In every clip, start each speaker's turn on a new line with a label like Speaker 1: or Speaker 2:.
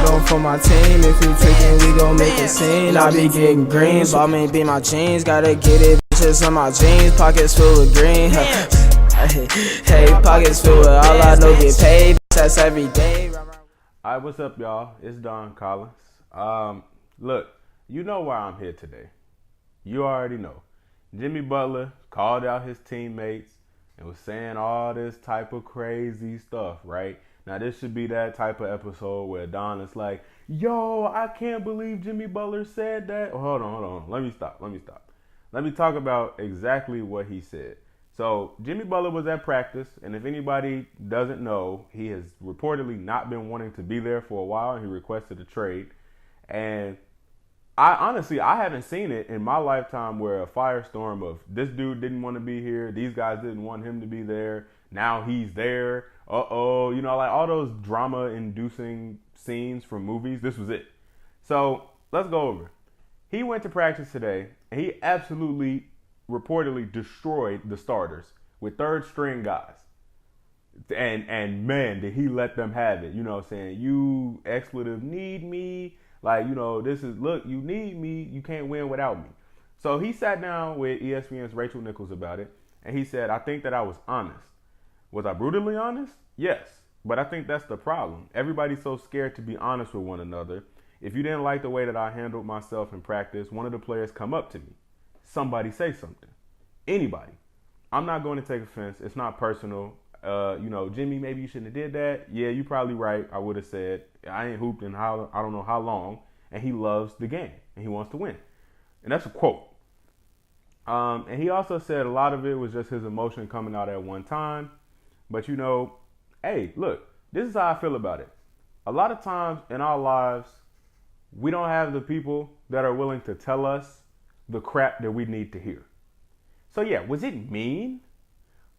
Speaker 1: put on for my team. If you trickin', we gon' make a scene. I be getting green, ball may be my jeans. Gotta get it, bitches on my jeans. Pockets full of green. Hey, pockets full of all I know get paid. That's every day.
Speaker 2: Alright, what's up, y'all? It's Don Collins. Look, you know why I'm here today. You already know. Jimmy Butler called out his teammates and was saying all this type of crazy stuff, right? Now, this should be that type of episode where Don is like, yo, I can't believe Jimmy Butler said that. Oh, hold on. Let me stop. Let me talk about exactly what he said. So, Jimmy Butler was at practice, and if anybody doesn't know, he has reportedly not been wanting to be there for a while, and he requested a trade. And I haven't seen it in my lifetime where a firestorm of this dude didn't want to be here, these guys didn't want him to be there, now he's there, like all those drama-inducing scenes from movies. This was it. So, let's go over. He went to practice today, and he absolutely reportedly destroyed the starters with third string guys. And man, did he let them have it. You know what I'm saying? You expletive need me. Like, this is, look, you need me. You can't win without me. So he sat down with ESPN's Rachel Nichols about it. And he said, I think that I was honest. Was I brutally honest? Yes. But I think that's the problem. Everybody's so scared to be honest with one another. If you didn't like the way that I handled myself in practice, one of the players come up to me. Somebody say something. Anybody. I'm not going to take offense. It's not personal. Jimmy, maybe you shouldn't have did that. Yeah, you're probably right. I would have said, I ain't hooped in I don't know how long. And he loves the game. And he wants to win. And that's a quote. And he also said a lot of it was just his emotion coming out at one time. But, hey, look, this is how I feel about it. A lot of times in our lives, we don't have the people that are willing to tell us the crap that we need to hear. So yeah, was it mean?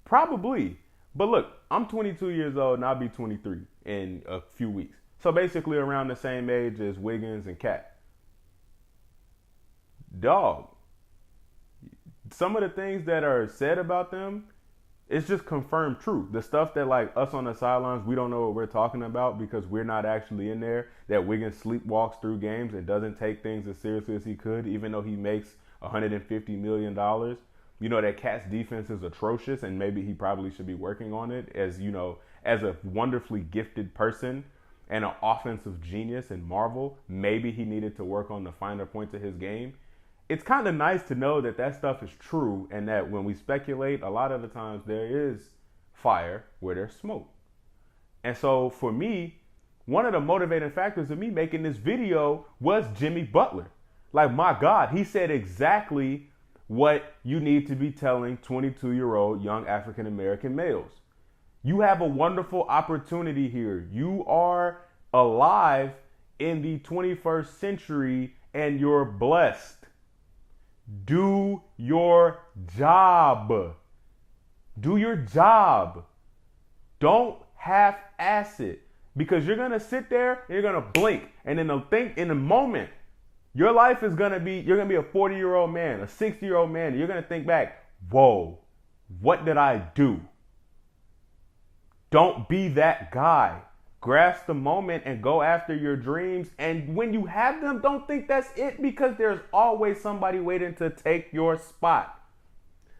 Speaker 2: Probably. But look, I'm 22 years old and I'll be 23 in a few weeks. So basically around the same age as Wiggins and Cat. Dog. Some of the things that are said about them, it's just confirmed true. The stuff that like us on the sidelines, we don't know what we're talking about because we're not actually in there. That Wiggins sleepwalks through games and doesn't take things as seriously as he could, even though he makes $150 million. That Cat's defense is atrocious and maybe he probably should be working on it as a wonderfully gifted person and an offensive genius and marvel. Maybe he needed to work on the finer points of his game. It's kind of nice to know that that stuff is true and that when we speculate, a lot of the times there is fire where there's smoke. And so for me, one of the motivating factors of me making this video was Jimmy Butler. Like, my God, he said exactly what you need to be telling 22-year-old young African-American males. You have a wonderful opportunity here. You are alive in the 21st century and you're blessed. Do your job. Do your job. Don't half-ass it because you're going to sit there and you're going to blink and in the moment, your life is going to be, you're going to be a 40-year-old man, a 60-year-old man. And you're going to think back, whoa, what did I do? Don't be that guy. Grasp the moment and go after your dreams. And when you have them, don't think that's it because there's always somebody waiting to take your spot.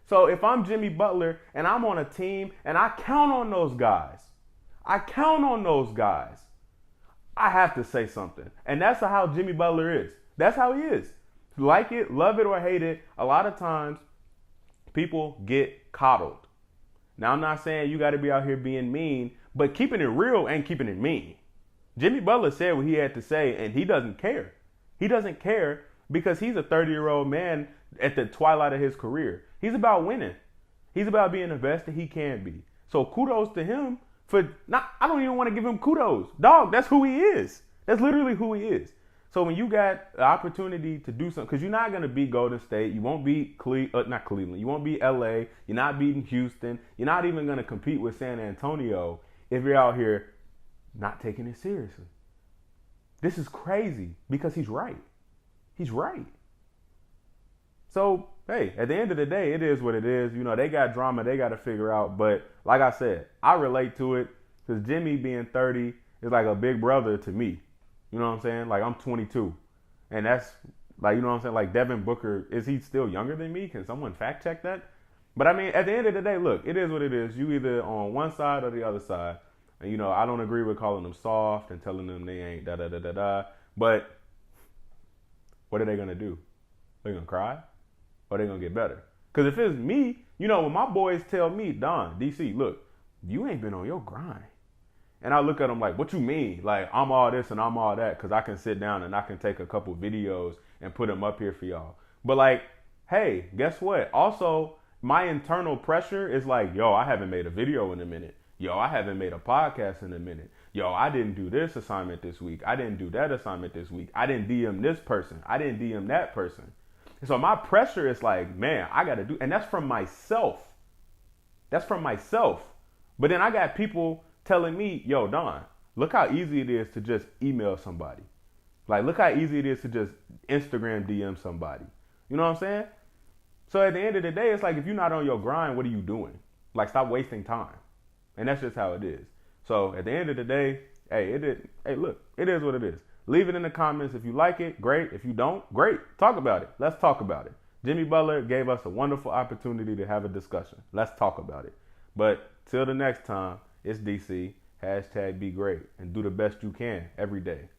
Speaker 2: So if I'm Jimmy Butler and I'm on a team and I count on those guys, I have to say something. And that's how Jimmy Butler is. That's how he is. Like it, love it, or hate it, a lot of times people get coddled. Now, I'm not saying you got to be out here being mean, but keeping it real ain't keeping it mean. Jimmy Butler said what he had to say, and he doesn't care. He doesn't care because he's a 30-year-old man at the twilight of his career. He's about winning. He's about being the best that he can be. So kudos to him I don't even want to give him kudos. Dog, that's who he is. That's literally who he is. So when you got the opportunity to do something, because you're not going to beat Golden State, you won't beat not Cleveland, you won't beat LA, you're not beating Houston, you're not even going to compete with San Antonio if you're out here not taking it seriously. This is crazy because he's right. He's right. So, hey, at the end of the day, it is what it is. They got drama they got to figure out. But like I said, I relate to it because Jimmy being 30 is like a big brother to me. You know what I'm saying? Like, I'm 22. And that's, like, you know what I'm saying? Like, Devin Booker, is he still younger than me? Can someone fact check that? But, I mean, at the end of the day, look, it is what it is. You either on one side or the other side. And, you know, I don't agree with calling them soft and telling them they ain't da-da-da-da-da. But what are they going to do? They're going to cry? Or they going to get better? Because if it's me, you know, when my boys tell me, Don, DC, look, you ain't been on your grind. And I look at them like, what you mean? Like, I'm all this and I'm all that because I can sit down and I can take a couple videos and put them up here for y'all. But, like, hey, guess what? Also, my internal pressure is like, yo, I haven't made a video in a minute. Yo, I haven't made a podcast in a minute. Yo, I didn't do this assignment this week. I didn't do that assignment this week. I didn't DM this person. I didn't DM that person. And so my pressure is like, man, I got to do, and that's from myself. That's from myself. But then I got people telling me, yo, Don, look how easy it is to just email somebody. Like, look how easy it is to just Instagram DM somebody. You know what I'm saying? So at the end of the day, it's like, if you're not on your grind, what are you doing? Like, stop wasting time. And that's just how it is. So at the end of the day, hey, look, it is what it is. Leave it in the comments. If you like it, great. If you don't, great. Talk about it. Let's talk about it. Jimmy Butler gave us a wonderful opportunity to have a discussion. Let's talk about it. But till the next time, it's DC. #be great and do the best you can every day.